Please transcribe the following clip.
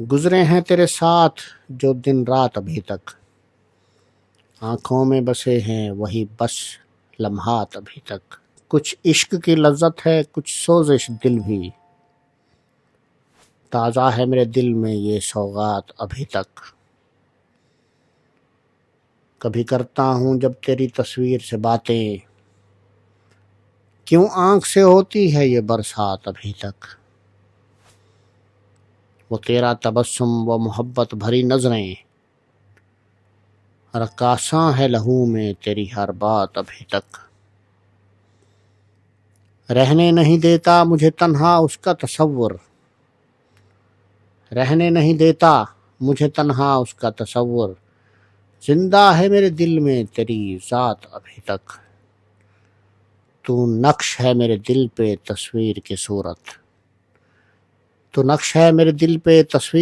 گزرے ہیں تیرے ساتھ جو دن رات ابھی تک، آنکھوں میں بسے ہیں وہی بس لمحات ابھی تک۔ کچھ عشق کی لذت ہے، کچھ سوزش دل بھی، تازہ ہے میرے دل میں یہ سوغات ابھی تک۔ کبھی کرتا ہوں جب تیری تصویر سے باتیں، کیوں آنکھ سے ہوتی ہے یہ برسات ابھی تک۔ وہ تیرا تبسم، وہ محبت بھری نظریں، رقاصاں ہے لہو میں تیری ہر بات ابھی تک۔ رہنے نہیں دیتا مجھے تنہا اس کا تصور، رہنے نہیں دیتا مجھے تنہا اس کا تصور، زندہ ہے میرے دل میں تیری ذات ابھی تک۔ تو نقش ہے میرے دل پہ تصویر کی صورت، تو نقش ہے میرے دل پہ تصویر